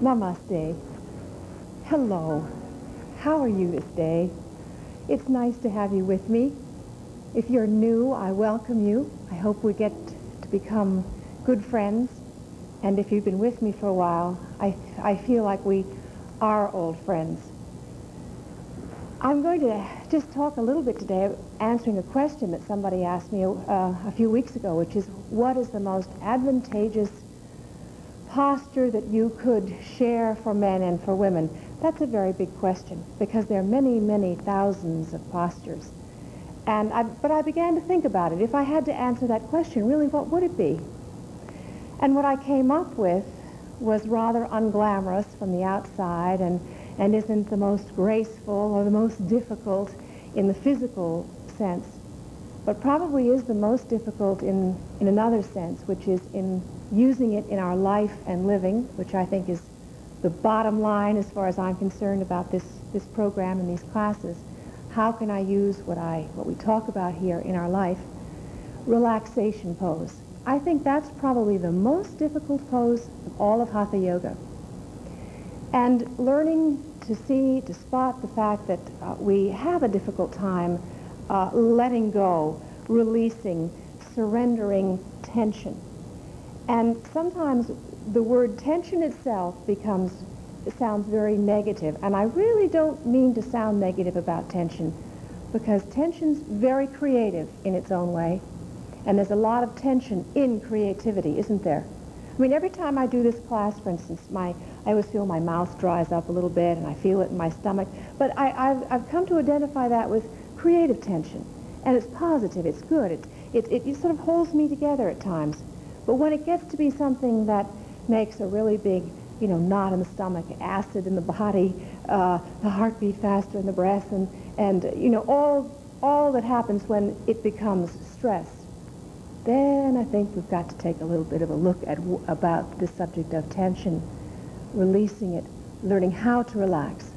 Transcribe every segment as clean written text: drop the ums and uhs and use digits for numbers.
Namaste. Hello. How are you this day? It's nice to have you with me. If you're new, I welcome you. I hope we get to become good friends. And if you've been with me for a while, I feel like we are old friends. I'm going to just talk a little bit today answering a question that somebody asked me a few weeks ago, which is, what is the most advantageous posture that you could share for men and for women? That's a very big question, because there are many, many thousands of postures. But I began to think about it. If I had to answer that question, really, what would it be? And what I came up with was rather unglamorous from the outside and isn't the most graceful or the most difficult in the physical sense, but probably is the most difficult in another sense, which is in using it in our life and living, which I think is the bottom line as far as I'm concerned about this program and these classes. How can I use what we talk about here in our life? Relaxation pose. I think that's probably the most difficult pose of all of Hatha Yoga. And learning to spot the fact that we have a difficult time letting go, releasing, surrendering tension. And sometimes the word tension itself sounds very negative. And I really don't mean to sound negative about tension, because tension's very creative in its own way. And there's a lot of tension in creativity, isn't there? I mean, every time I do this class, for instance, I always feel my mouth dries up a little bit, and I feel it in my stomach. But I've come to identify that with creative tension. And it's positive, it's good, it sort of holds me together at times. But when it gets to be something that makes a really big, knot in the stomach, acid in the body, the heartbeat faster in the breath, and all that happens when it becomes stress, then I think we've got to take a little bit of a look at about this subject of tension, releasing it, learning how to relax.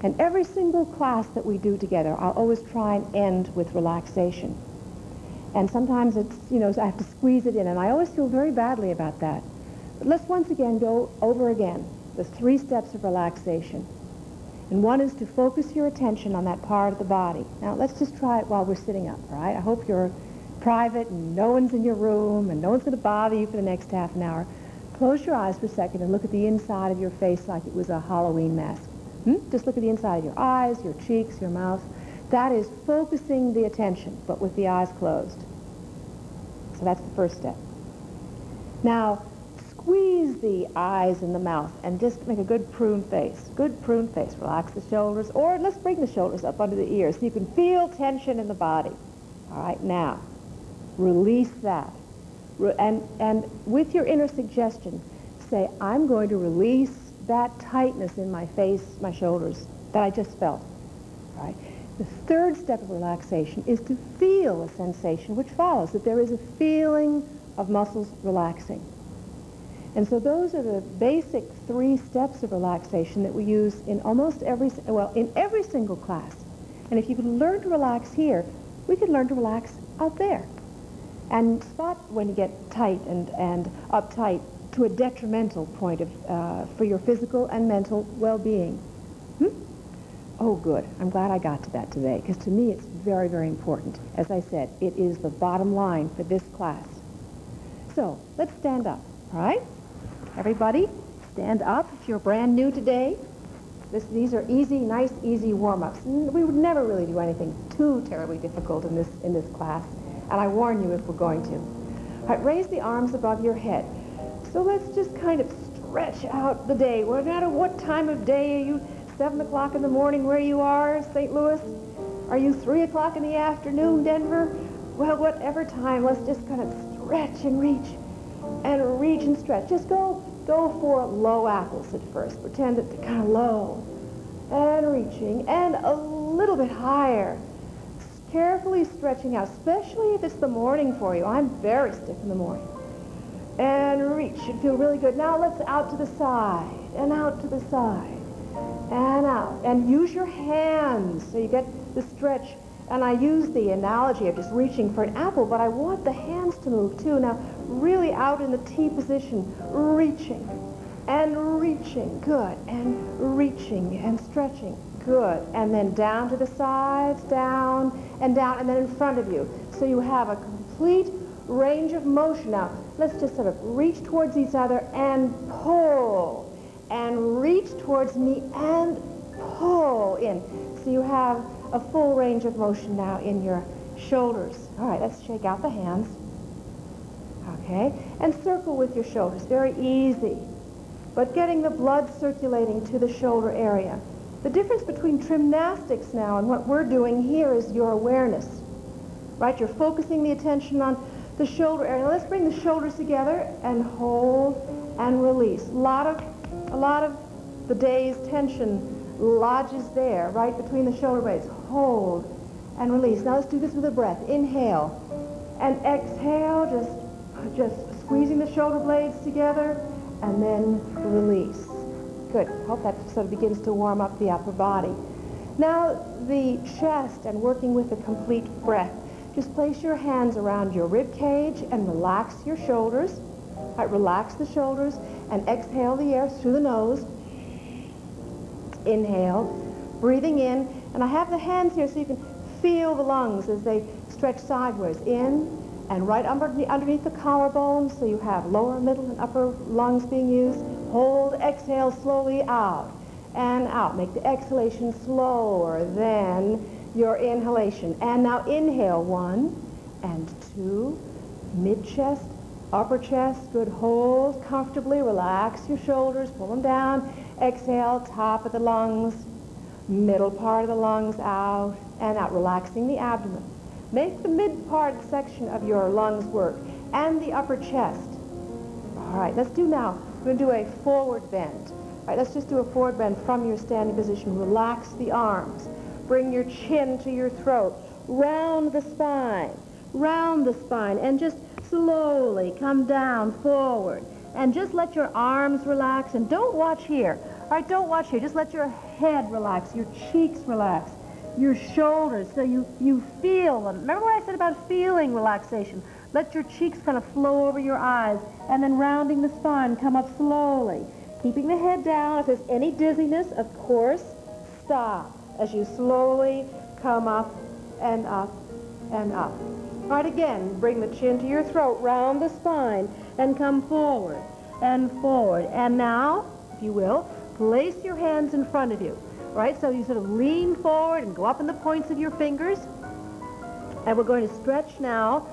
And every single class that we do together, I'll always try and end with relaxation. And sometimes it's, I have to squeeze it in, and I always feel very badly about that. But let's once again go over again the 3 steps of relaxation. And one is to focus your attention on that part of the body. Now, let's just try it while we're sitting up, all right? I hope you're private and no one's in your room and no one's going to bother you for the next half an hour. Close your eyes for a second and look at the inside of your face like it was a Halloween mask. Just look at the inside of your eyes, your cheeks, your mouth. That is focusing the attention, but with the eyes closed. So that's the first step. Now, squeeze the eyes and the mouth and just make a good prune face. Good prune face. Relax the shoulders, or let's bring the shoulders up under the ears so you can feel tension in the body. All right, now, release that. And with your inner suggestion, say, I'm going to release that tightness in my face, my shoulders, that I just felt. All right? The third step of relaxation is to feel a sensation which follows, that there is a feeling of muscles relaxing. And so those are the basic 3 steps of relaxation that we use in in every single class. And if you can learn to relax here, we can learn to relax out there. And spot when you get tight and uptight to a detrimental point for your physical and mental well-being. Oh, good. I'm glad I got to that today, because to me it's very, very important. As I said, it is the bottom line for this class. So, let's stand up, all right? Everybody, stand up if you're brand new today. These are nice, easy warm-ups. We would never really do anything too terribly difficult in this class, and I warn you if we're going to. All right, raise the arms above your head. So let's just kind of stretch out the day. No matter what time of day, are you 7 o'clock in the morning where you are, St. Louis? Are you 3 o'clock in the afternoon, Denver? Well, whatever time, let's just kind of stretch and reach and stretch. Just go for low apples at first. Pretend that they're kind of low. And reaching, and a little bit higher. Carefully stretching out, especially if it's the morning for you. I'm very stiff in the morning. And reach. Should feel really good. Now let's out to the side, and out to the side, and out. And use your hands so you get the stretch. And I use the analogy of just reaching for an apple, but I want the hands to move too. Now, really out in the T position, reaching. and reaching, good, and reaching and stretching, good, and then down to the sides, down, and then in front of you. So you have a complete range of motion. Now, let's just sort of reach towards each other and pull, and reach towards me and pull in. So you have a full range of motion now in your shoulders. All right, let's shake out the hands. Okay, and circle with your shoulders, very easy. But getting the blood circulating to the shoulder area. The difference between gymnastics now and what we're doing here is your awareness, right? You're focusing the attention on the shoulder area. Now let's bring the shoulders together and hold and release. A lot of the day's tension lodges there, right between the shoulder blades. Hold and release. Now let's do this with a breath. Inhale and exhale, just squeezing the shoulder blades together, and then release. Good. Hope that sort of begins to warm up the upper body. Now the chest and working with a complete breath. Just place your hands around your rib cage and relax your shoulders. All right, relax the shoulders and exhale the air through the nose. Inhale, breathing in, and I have the hands here so you can feel the lungs as they stretch sideways in and right underneath the collarbone, so you have lower, middle, and upper lungs being used. Hold, exhale slowly out and out. Make the exhalation slower than your inhalation. And now inhale, 1 and 2, mid-chest, upper chest, good. Hold comfortably, relax your shoulders, pull them down. Exhale, top of the lungs, middle part of the lungs out and out, relaxing the abdomen. Make the mid-part section of your lungs work and the upper chest. All right, let's do now, we're going to do a forward bend. All right, let's just do a forward bend from your standing position. Relax the arms. Bring your chin to your throat. Round the spine, and just slowly come down forward. And just let your arms relax, and don't watch here. All right, don't watch here. Just let your head relax, your cheeks relax, your shoulders, so you feel them. Remember what I said about feeling relaxation? Let your cheeks kind of flow over your eyes, and then rounding the spine, come up slowly. Keeping the head down. If there's any dizziness, of course, stop as you slowly come up and up and up. All right, again, bring the chin to your throat, round the spine, and come forward and forward. And now, if you will, place your hands in front of you. Right, so you sort of lean forward and go up in the points of your fingers. And we're going to stretch now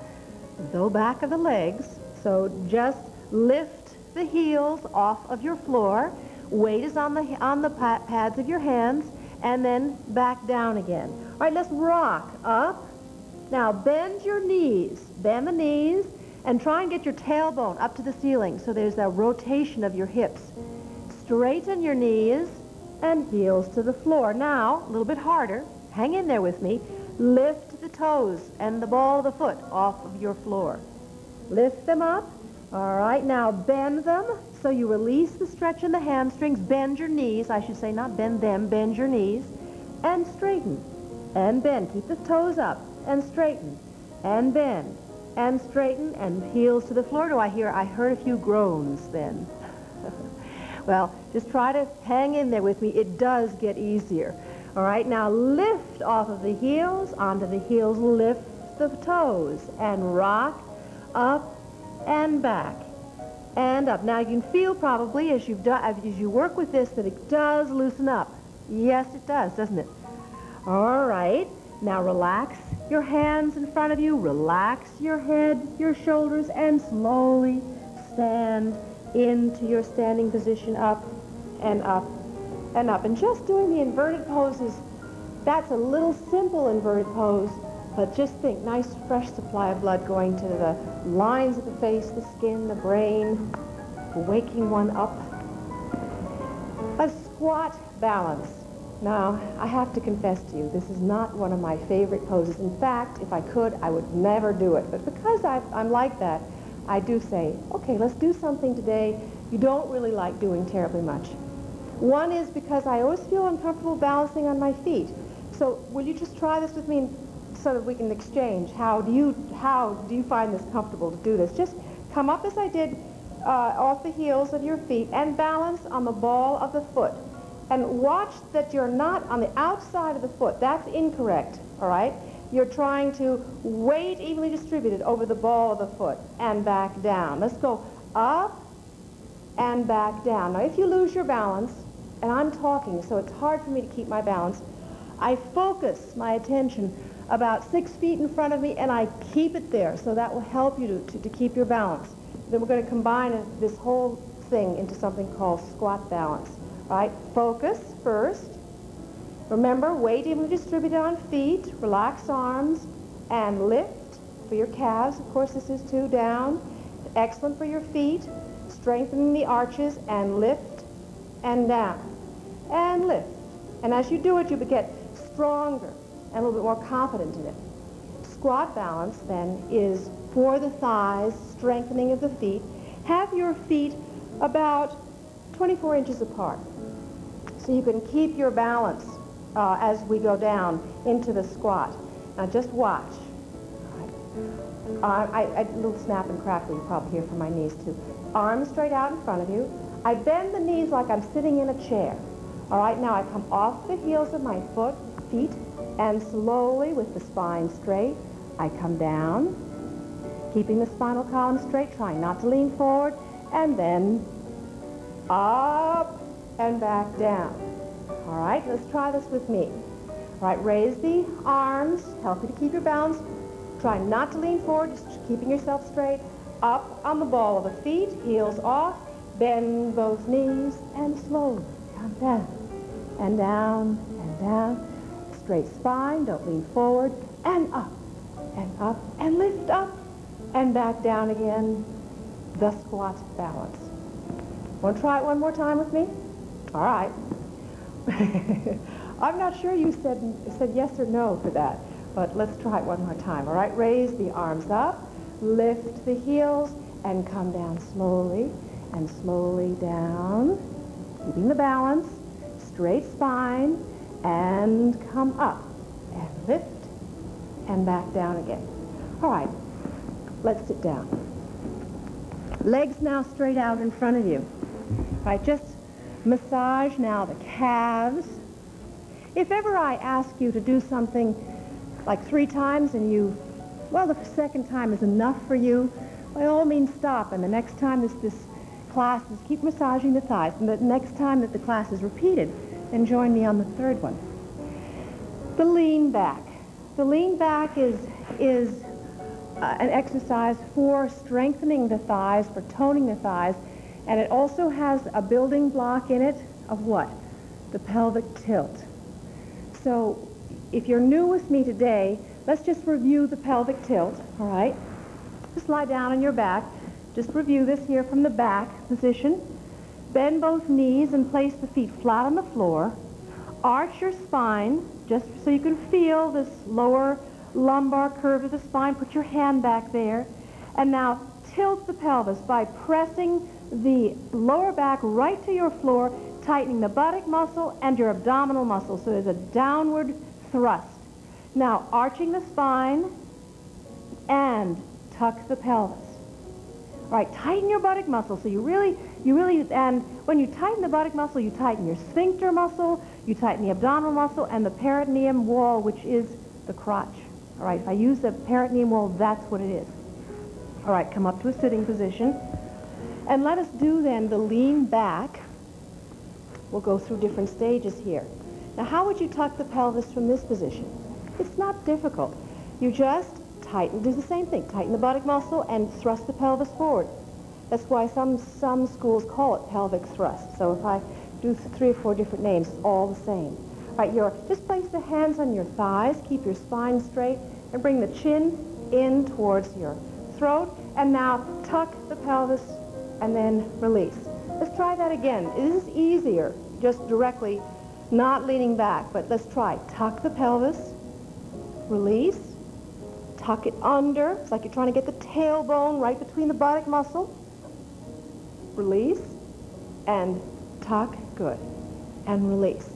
the back of the legs. So just lift the heels off of your floor. Weight is on the pads of your hands, and then back down again. All right, let's rock up. Now bend your knees. Bend the knees and try and get your tailbone up to the ceiling. So there's that rotation of your hips. Straighten your knees and heels to the floor. Now, a little bit harder. Hang in there with me. Lift the toes and the ball of the foot off of your floor. Lift them up. All right, now bend them so you release the stretch in the hamstrings. Bend your knees. I should say not bend them, bend your knees. And straighten and bend. Keep the toes up and straighten and bend and straighten and heels to the floor. I heard a few groans then. Well, just try to hang in there with me. It does get easier. All right, now lift off of the heels, onto the heels, lift the toes, and rock up and back and up. Now you can feel probably as you work with this that it does loosen up. Yes, it does, doesn't it? All right, now relax your hands in front of you, relax your head, your shoulders, and slowly stand into your standing position, up and up and up. And just doing the inverted poses, that's a little simple inverted pose, but just think, nice fresh supply of blood going to the lines of the face, the skin, the brain, waking one up. A squat balance. Now, I have to confess to you, this is not one of my favorite poses. In fact, if I could, I would never do it. But because I'm like that, I do say, okay, let's do something today you don't really like doing terribly much. One is because I always feel uncomfortable balancing on my feet. So will you just try this with me so that we can exchange? How do you find this comfortable to do this? Just come up as I did, off the heels of your feet and balance on the ball of the foot. And watch that you're not on the outside of the foot. That's incorrect, all right? You're trying to weight evenly distributed over the ball of the foot and back down. Let's go up and back down. Now, if you lose your balance, and I'm talking, so it's hard for me to keep my balance, I focus my attention about 6 feet in front of me, and I keep it there, so that will help you to keep your balance. Then we're going to combine this whole thing into something called squat balance. Right? Focus first. Remember, weight evenly distributed on feet. Relax arms and lift for your calves. Of course, this is too. Down. Excellent for your feet. Strengthening the arches and lift and down. And lift. And as you do it, you get stronger and a little bit more confident in it. Squat balance, then, is for the thighs, strengthening of the feet. Have your feet about 24 inches apart, so you can keep your balance as we go down into the squat. Now just watch. A little snap and crackle you probably hear from my knees too. Arms straight out in front of you. I bend the knees like I'm sitting in a chair. All right, now I come off the heels of my feet, and slowly with the spine straight, I come down, keeping the spinal column straight, trying not to lean forward, and then up and back down. All right, let's try this with me. All right, raise the arms, help you to keep your balance. Try not to lean forward, just keeping yourself straight. Up on the ball of the feet, heels off, bend both knees, and slowly come down, and down, and down. Straight spine, don't lean forward, and up, and lift up, and back down again. The squat balance. Want to try it one more time with me? All right. I'm not sure you said yes or no for that, but let's try it one more time. All right, raise the arms up, lift the heels, and come down slowly and slowly down, keeping the balance, straight spine, and come up and lift and back down again. All right, let's sit down. Legs now straight out in front of you. All right, just massage now the calves. If ever I ask you to do something like 3 times and the second time is enough for you, by all means stop, and the next time this class is, keep massaging the thighs, and the next time that the class is repeated, then join me on the 3rd one. The lean back. The lean back is an exercise for strengthening the thighs, for toning the thighs, and it also has a building block in it of what? The pelvic tilt. So if you're new with me today, let's just review the pelvic tilt, all right? Just lie down on your back. Just review this here from the back position. Bend both knees and place the feet flat on the floor. Arch your spine, just so you can feel this lower lumbar curve of the spine. Put your hand back there. And now tilt the pelvis by pressing the lower back right to your floor, tightening the buttock muscle and your abdominal muscle. So there's a downward thrust. Now arching the spine and tuck the pelvis. All right, tighten your buttock muscle. So you really, and when you tighten the buttock muscle, you tighten your sphincter muscle, you tighten the abdominal muscle, and the peritoneum wall, which is the crotch. All right, if I use the peritoneum wall, that's what it is. All right, come up to a sitting position. And let us do then the lean back. We'll go through different stages here. Now, how would you tuck the pelvis from this position? It's not difficult. You just do the same thing. Tighten the buttock muscle and thrust the pelvis forward. That's why some schools call it pelvic thrust. So if I do 3 or 4 different names, it's all the same. All right, just place the hands on your thighs, keep your spine straight, and bring the chin in towards your throat. And now tuck the pelvis and then release. Let's try that again. This is easier, just directly, not leaning back, but let's try. Tuck the pelvis, release, tuck it under. It's like you're trying to get the tailbone right between the buttock muscle. Release, and tuck, good, and release.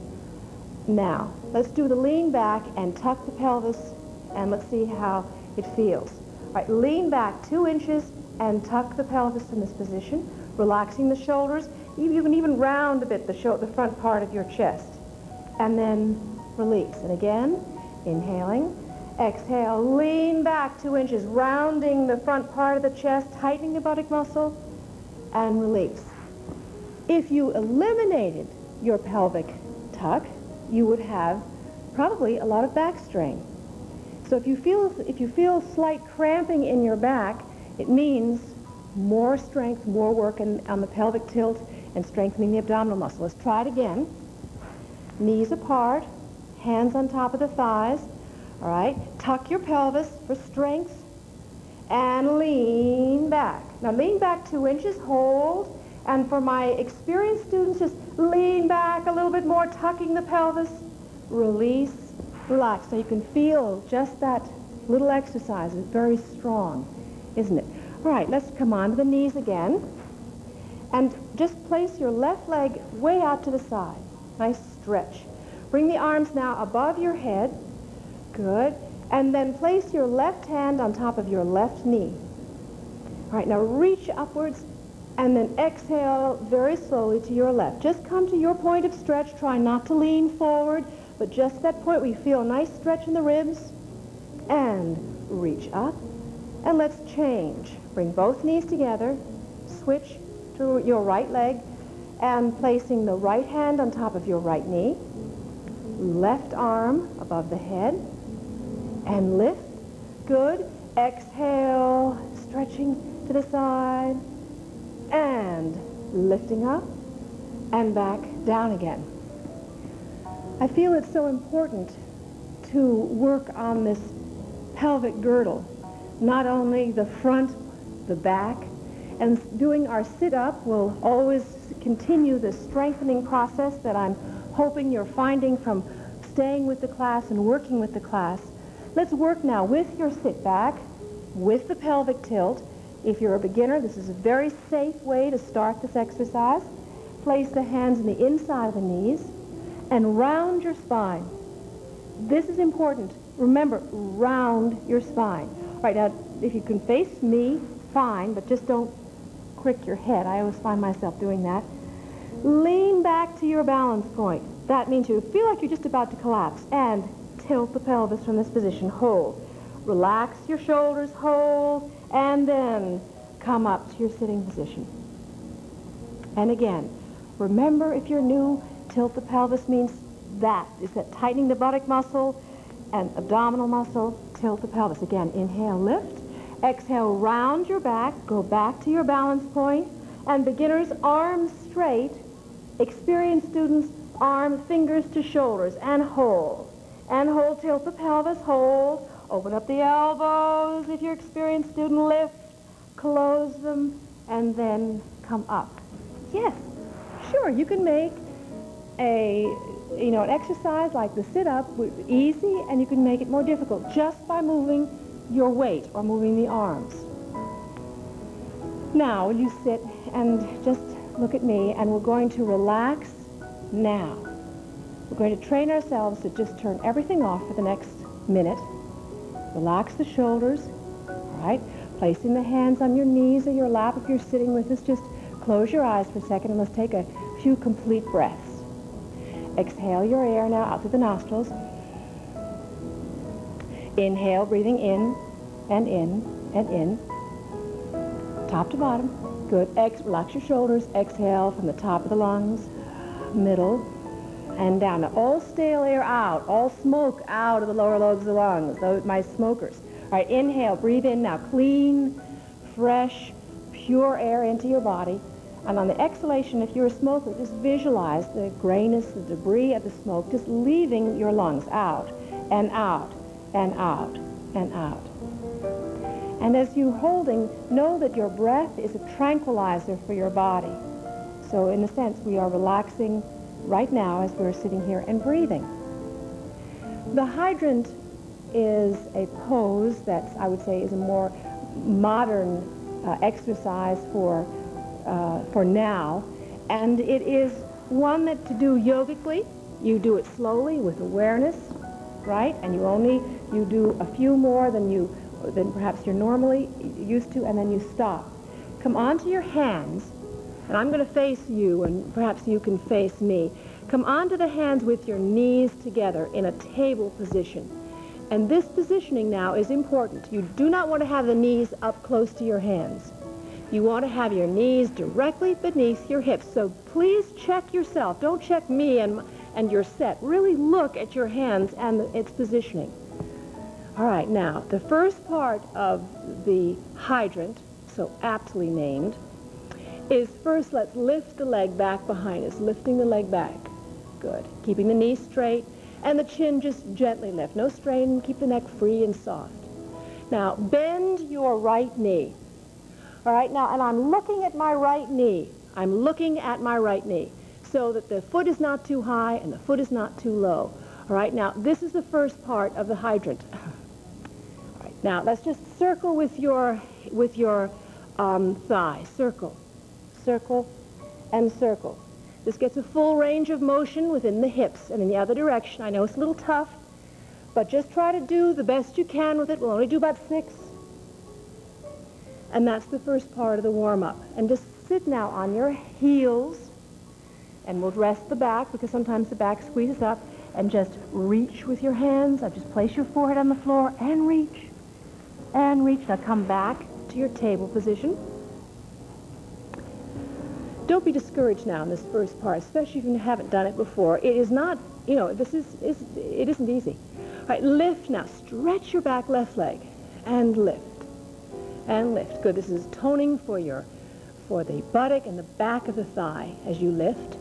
Now, let's do the lean back and tuck the pelvis, and let's see how it feels. All right, lean back 2 inches and tuck the pelvis in this position, relaxing the shoulders. You can even round a bit the front part of your chest. And then release. And again, inhaling. Exhale, lean back 2 inches, rounding the front part of the chest, tightening the buttock muscle, and release. If you eliminated your pelvic tuck, you would have probably a lot of back strain. So if you feel slight cramping in your back, it means more strength, more work on the pelvic tilt and strengthening the abdominal muscle. Let's try it again. Knees apart, hands on top of the thighs. All right, tuck your pelvis for strength and lean back. Now lean back 2 inches, hold, and for my experienced students, just lean back a little bit more, tucking the pelvis, release, relax. So you can feel just that little exercise is very strong, isn't it? All right, let's come on to the knees again. And just place your left leg way out to the side. Nice stretch. Bring the arms now above your head. Good. And then place your left hand on top of your left knee. All right, now reach upwards and then exhale very slowly to your left. Just come to your point of stretch. Try not to lean forward, but just that point where you feel a nice stretch in the ribs. And reach up. And let's change. Bring both knees together. Switch to your right leg and placing the right hand on top of your right knee. Left arm above the head. And lift. Good. Exhale, stretching to the side. And lifting up and back down again. I feel it's so important to work on this pelvic girdle, not only the front, the back, and doing our sit-up will always continue the strengthening process that I'm hoping you're finding from staying with the class and working with the class. Let's work now with your sit back, with the pelvic tilt. If you're a beginner, this is a very safe way to start this exercise. Place the hands in the inside of the knees and round your spine. This is important. Remember, round your spine. All right, now, if you can face me, fine, but just don't crick your head. I always find myself doing that. Lean back to your balance point. That means you feel like you're just about to collapse. And tilt the pelvis from this position. Hold. Relax your shoulders, hold, and then come up to your sitting position. And again, remember, if you're new, tilt the pelvis means that. Is that tightening the buttock muscle and abdominal muscle, tilt the pelvis. Again, inhale, lift. Exhale, round your back, go back to your balance point. And beginners, arms straight. Experienced students, arm, fingers to shoulders, and hold. And hold, tilt the pelvis, hold. Open up the elbows. If you're an experienced student, lift, close them, and then come up. Yes, sure, you can make an exercise like the sit-up easy, and you can make it more difficult just by moving your weight or moving the arms. Now, you sit and just look at me, and we're going to relax now. We're going to train ourselves to just turn everything off for the next minute. Relax the shoulders, all right? Placing the hands on your knees or your lap if you're sitting with us. Just close your eyes for a second and let's take a few complete breaths. Exhale your air now out through the nostrils. Inhale, breathing in and in and in. Top to bottom. Good. Relax your shoulders. Exhale from the top of the lungs, middle, and down. Now, all stale air out, all smoke out of the lower lobes of the lungs, those my smokers. All right, inhale, breathe in now. Clean, fresh, pure air into your body. And on the exhalation, if you're a smoker, just visualize the grayness, the debris of the smoke, just leaving your lungs out, and out, and out, and out. And as you're holding, know that your breath is a tranquilizer for your body. So in a sense, we are relaxing right now as we're sitting here and breathing. The hydrant is a pose that I would say is a more modern exercise for now, and it is one that to do yogically. You do it slowly with awareness, right? And you do a few more than you than perhaps you're normally used to, and then you stop. Come onto your hands, and I'm going to face you, and perhaps you can face me. Come onto the hands with your knees together in a table position. And this positioning now is important. You do not want to have the knees up close to your hands. You want to have your knees directly beneath your hips. So please check yourself. Don't check me and your set. Really look at your hands and its positioning. All right, now, the first part of the hydrant, so aptly named, is first let's lift the leg back behind us, lifting the leg back. Good. Keeping the knee straight and the chin just gently lift. No strain, keep the neck free and soft. Now, bend your right knee. All right, now, and I'm looking at my right knee. I'm looking at my right knee so that the foot is not too high and the foot is not too low. All right, now, this is the first part of the hydrant. All right, now, let's just circle with your thigh. Circle, circle, and circle. This gets a full range of motion within the hips and in the other direction. I know it's a little tough, but just try to do the best you can with it. We'll only do about 6. And that's the first part of the warm-up. And just sit now on your heels, and we'll rest the back because sometimes the back squeezes up, and just reach with your hands. Just place your forehead on the floor and reach. And reach. Now come back to your table position. Don't be discouraged now in this first part, especially if you haven't done it before. It is not, you know, it isn't easy. All right, lift now. Stretch your back left leg and lift. And lift. Good. This is toning for the buttock and the back of the thigh as you lift.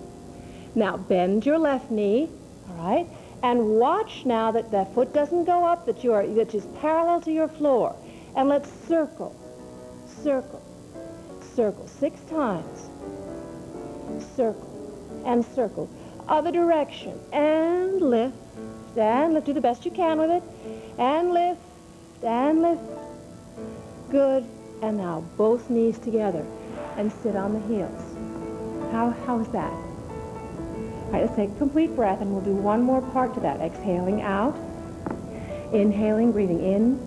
Now bend your left knee, all right? And watch now that the foot doesn't go up, that is parallel to your floor. And let's circle, circle, circle 6 times. Circle and circle. Other direction. And lift. And lift. Do the best you can with it. And lift. And lift. Good. And now both knees together. And sit on the heels. How is that? All right, let's take a complete breath, and we'll do one more part to that. Exhaling out. Inhaling, breathing in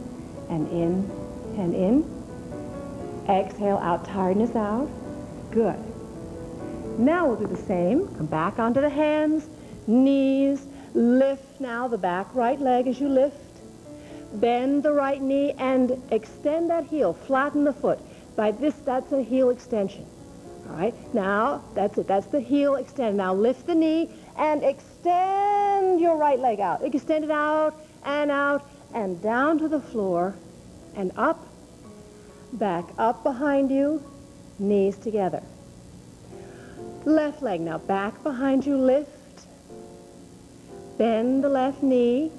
and in and in. Exhale out, tiredness out. Good. Now we'll do the same. Come back onto the hands, knees. Lift now the back right leg as you lift. Bend the right knee and extend that heel. Flatten the foot. By this, that's a heel extension. All right, now that's it. That's the heel extend. Now lift the knee and extend your right leg out. Extend it out and down to the floor and up, back up behind you, knees together. Left leg now back behind you, lift. Bend the left knee,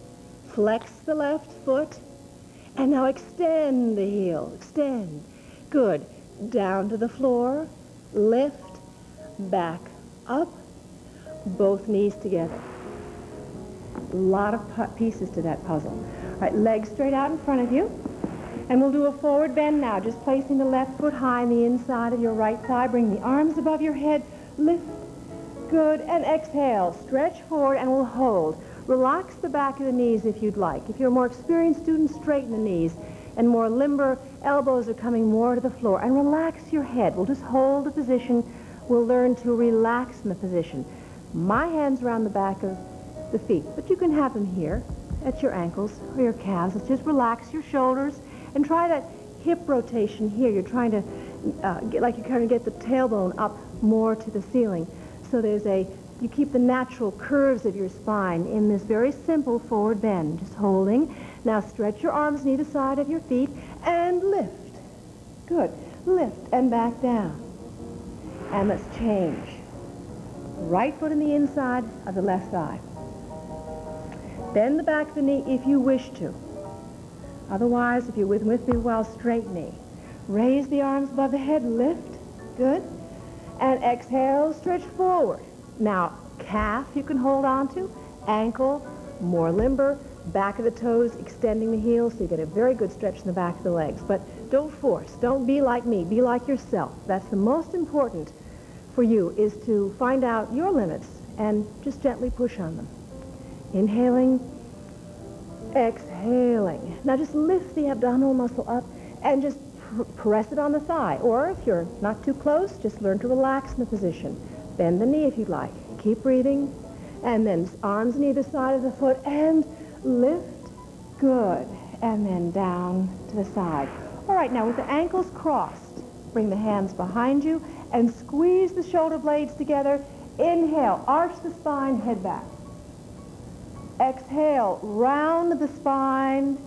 flex the left foot, and now extend the heel. Extend. Good. Down to the floor, lift, back up, both knees together. A lot of pieces to that puzzle. All right, legs straight out in front of you. And we'll do a forward bend now, just placing the left foot high on the inside of your right thigh. Bring the arms above your head. Lift. Good. And exhale. Stretch forward and we'll hold. Relax the back of the knees if you'd like. If you're a more experienced student, straighten the knees. And more limber, elbows are coming more to the floor. And relax your head. We'll just hold the position. We'll learn to relax in the position. My hands around the back of the feet, but you can have them here at your ankles or your calves. Let's just relax your shoulders and try that hip rotation here. You're trying to get the tailbone up more to the ceiling. So you keep the natural curves of your spine in this very simple forward bend, just holding. Now stretch your arms to either side of your feet and lift. Good. Lift and back down. And let's change. Right foot in the inside of the left thigh. Bend the back of the knee if you wish to. Otherwise, if you're with me, while straight knee. Raise the arms above the head, lift. Good. And exhale, stretch forward. Now, calf you can hold on to, ankle, more limber, back of the toes, extending the heels, so you get a very good stretch in the back of the legs. But don't force. Don't be like me. Be like yourself. That's the most important for you, is to find out your limits and just gently push on them. Inhaling, exhale. exhaling. Now just lift the abdominal muscle up and just press it on the thigh. Or if you're not too close, just learn to relax in the position. Bend the knee if you'd like. Keep breathing. And then arms on either side of the foot and lift. Good. And then down to the side. All right, now with the ankles crossed, bring the hands behind you and squeeze the shoulder blades together. Inhale, arch the spine, head back. Exhale, round the spine,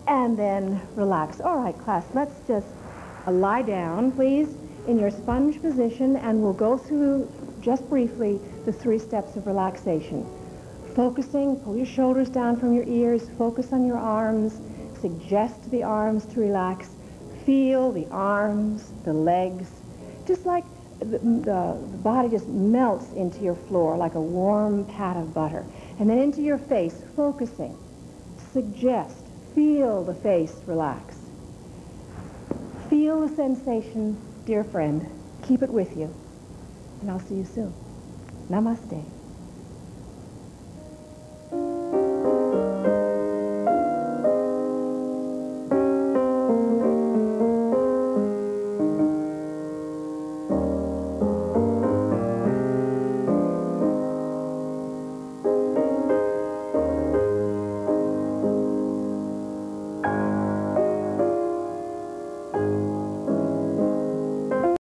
and then relax. All right, class, let's just lie down, please, in your sponge position, and we'll go through, just briefly, the 3 steps of relaxation. Focusing, pull your shoulders down from your ears, focus on your arms, suggest the arms to relax, feel the arms, the legs, just like the body just melts into your floor like a warm pat of butter. And then into your face, focusing, suggest, feel the face relax. Feel the sensation, dear friend. Keep it with you. And I'll see you soon. Namaste.